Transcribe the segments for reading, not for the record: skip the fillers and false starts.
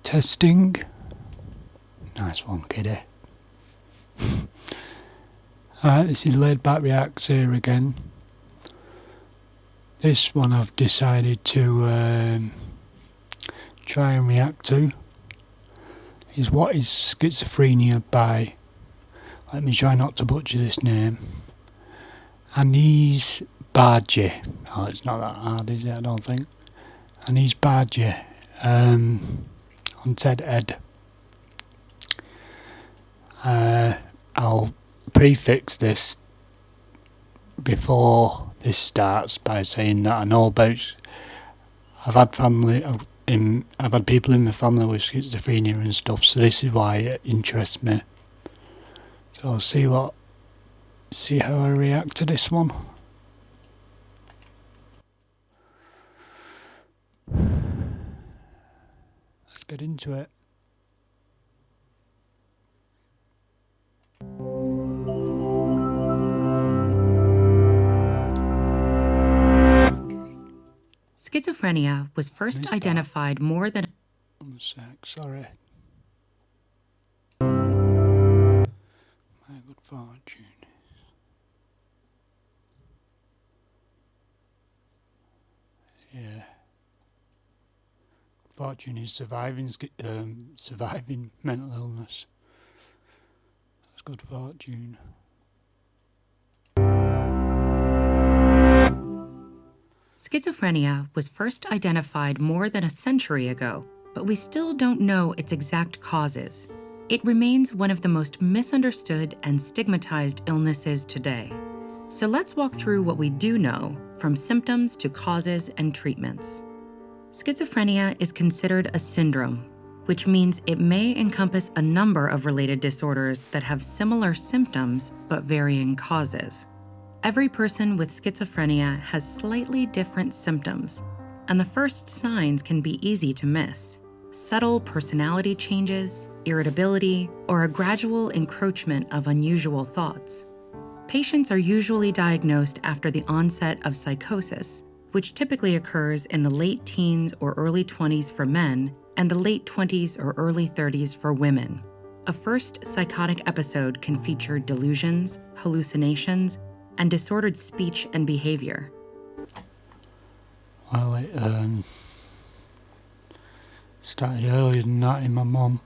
Testing. Nice one, kiddie. Alright, this is Laid Back Reacts here again. This one I've decided to try and react to is What is Schizophrenia by, let me try not to butcher this name, Anis Badji. Oh, it's not that hard, is it? I don't think. Anis Badji on TED Ed. I'll prefix this before this starts by saying that I know about. I've had people in my family with schizophrenia and stuff, so this is why it interests me. So I'll see how I react to this one. Let's get into it. Schizophrenia was first identified more than... One sec, sorry. My good fortune. Yeah. Fortune is surviving mental illness. That's good fortune. Schizophrenia was first identified more than a century ago, but we still don't know its exact causes. It remains one of the most misunderstood and stigmatized illnesses today. So let's walk through what we do know, from symptoms to causes and treatments. Schizophrenia is considered a syndrome, which means it may encompass a number of related disorders that have similar symptoms but varying causes. Every person with schizophrenia has slightly different symptoms, and the first signs can be easy to miss. Subtle personality changes, irritability, or a gradual encroachment of unusual thoughts. Patients are usually diagnosed after the onset of psychosis, which typically occurs in the late teens or early 20s for men and the late 20s or early 30s for women. A first psychotic episode can feature delusions, hallucinations, and disordered speech and behavior. Well, it started earlier than that in my mum.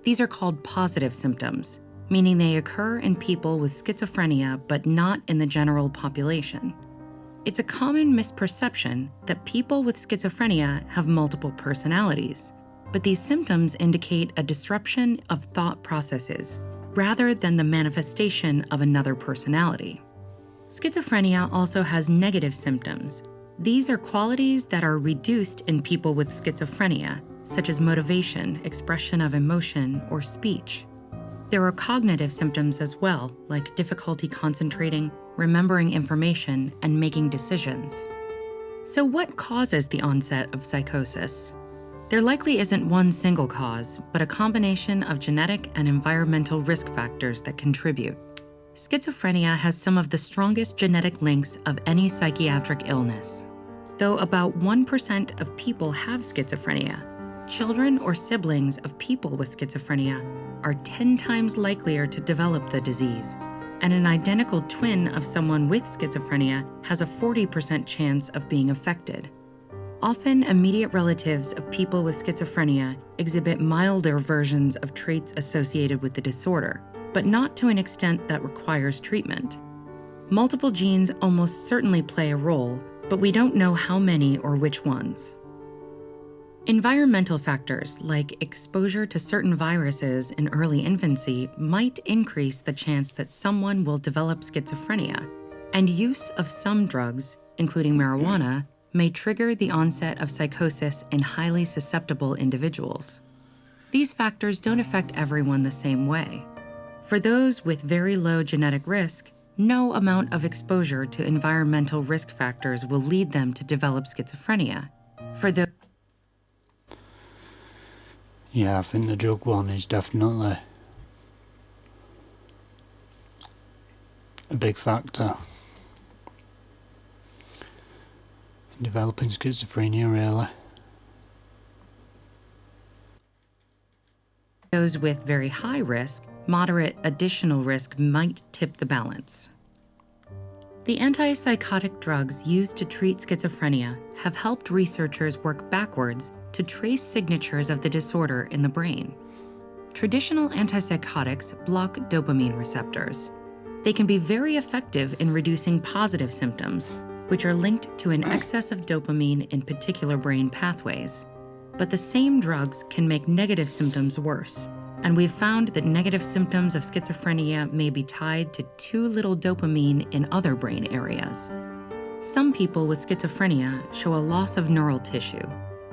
These are called positive symptoms, meaning they occur in people with schizophrenia but not in the general population. It's a common misperception that people with schizophrenia have multiple personalities, but these symptoms indicate a disruption of thought processes rather than the manifestation of another personality. Schizophrenia also has negative symptoms. These are qualities that are reduced in people with schizophrenia, such as motivation, expression of emotion, or speech. There are cognitive symptoms as well, like difficulty concentrating, remembering information, and making decisions. So what causes the onset of psychosis? There likely isn't one single cause, but a combination of genetic and environmental risk factors that contribute. Schizophrenia has some of the strongest genetic links of any psychiatric illness. Though about 1% of people have schizophrenia, children or siblings of people with schizophrenia are 10 times likelier to develop the disease, and an identical twin of someone with schizophrenia has a 40% chance of being affected. Often, immediate relatives of people with schizophrenia exhibit milder versions of traits associated with the disorder, but not to an extent that requires treatment. Multiple genes almost certainly play a role, but we don't know how many or which ones. Environmental factors like exposure to certain viruses in early infancy might increase the chance that someone will develop schizophrenia, and use of some drugs, including marijuana, may trigger the onset of psychosis in highly susceptible individuals. These factors don't affect everyone the same way. For those with very low genetic risk, no amount of exposure to environmental risk factors will lead them to develop schizophrenia. Yeah, I think the drug one is definitely a big factor. developing schizophrenia, really. Those with very high risk, moderate additional risk might tip the balance. The antipsychotic drugs used to treat schizophrenia have helped researchers work backwards to trace signatures of the disorder in the brain. Traditional antipsychotics block dopamine receptors. They can be very effective in reducing positive symptoms, which are linked to an excess of dopamine in particular brain pathways. But the same drugs can make negative symptoms worse, and we've found that negative symptoms of schizophrenia may be tied to too little dopamine in other brain areas. Some people with schizophrenia show a loss of neural tissue,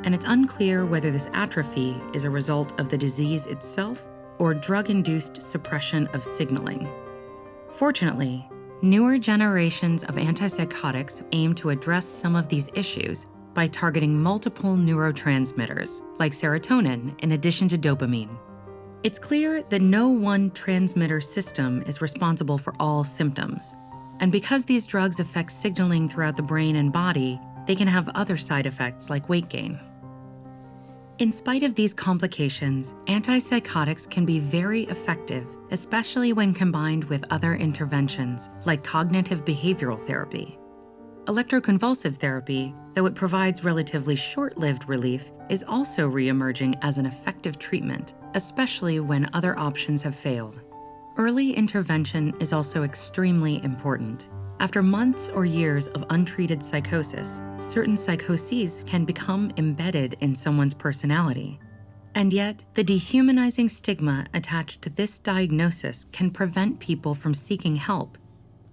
and it's unclear whether this atrophy is a result of the disease itself or drug-induced suppression of signaling. Fortunately, newer generations of antipsychotics aim to address some of these issues by targeting multiple neurotransmitters, like serotonin, in addition to dopamine. It's clear that no one transmitter system is responsible for all symptoms. And because these drugs affect signaling throughout the brain and body, they can have other side effects like weight gain. In spite of these complications, antipsychotics can be very effective, especially when combined with other interventions like cognitive behavioral therapy. Electroconvulsive therapy, though it provides relatively short-lived relief, is also re-emerging as an effective treatment, especially when other options have failed. Early intervention is also extremely important. After months or years of untreated psychosis, certain psychoses can become embedded in someone's personality. And yet, the dehumanizing stigma attached to this diagnosis can prevent people from seeking help.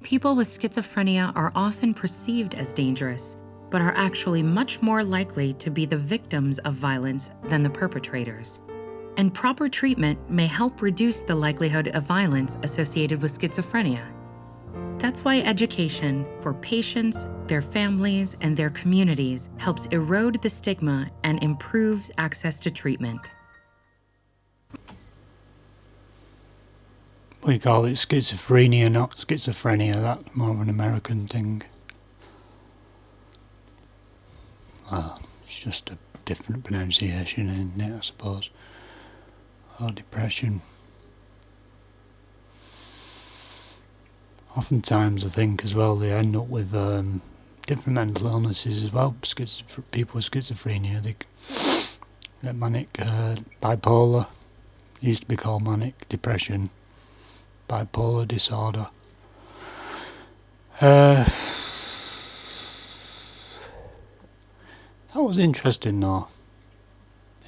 People with schizophrenia are often perceived as dangerous, but are actually much more likely to be the victims of violence than the perpetrators. And proper treatment may help reduce the likelihood of violence associated with schizophrenia. That's why education for patients, their families, and their communities helps erode the stigma and improves access to treatment. We call it schizophrenia, not schizophrenia. That's more of an American thing. Well, it's just a different pronunciation, isn't it, I suppose. Or depression. Oftentimes I think as well they end up with different mental illnesses as well. People with schizophrenia, they get manic, bipolar, used to be called manic depression, bipolar disorder. That was interesting though.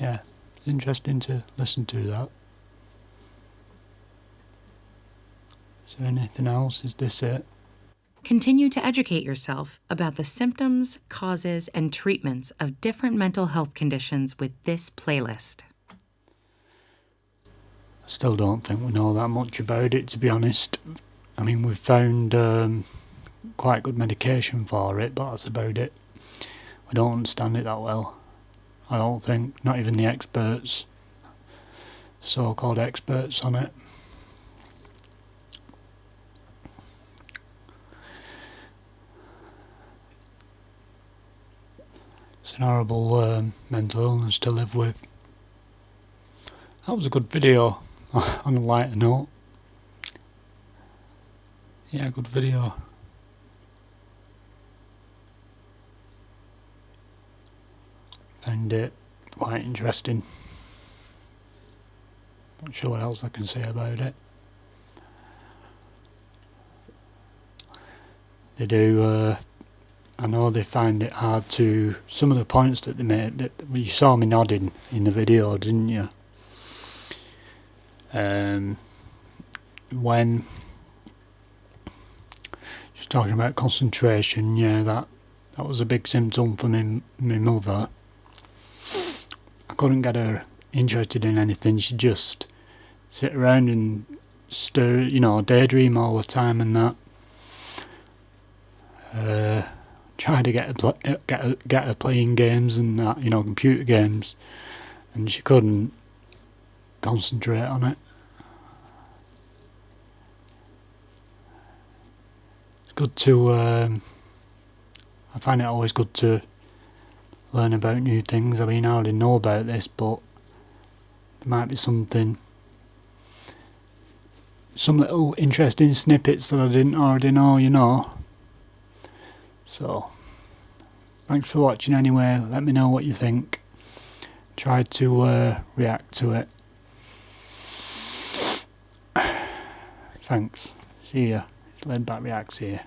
Yeah, interesting to listen to that. Is there anything else? Is this it? Continue to educate yourself about the symptoms, causes, and treatments of different mental health conditions with this playlist. I still don't think we know that much about it, to be honest. I mean, we've found quite good medication for it, but that's about it. We don't understand it that well. I don't think, not even the experts, so-called experts on it. It's an horrible mental illness to live with. That was a good video, on a lighter note. Yeah, good video. Found it quite interesting. Not sure what else I can say about it. They do, I know they find it hard to, some of the points that they made, that you saw me nodding in the video, didn't you? When just talking about concentration, yeah, that was a big symptom for my mother. I couldn't get her interested in anything. She'd just sit around and stir, daydream all the time and that. Tried to get her playing games and that, computer games, and she couldn't concentrate on it. It's good to, I find it always good to learn about new things. I mean, I already know about this, but there might be some little interesting snippets that I didn't already know, you know. So, thanks for watching anyway. Let me know what you think. Try to react to it. Thanks. See ya. It's Laid Back Reacts here.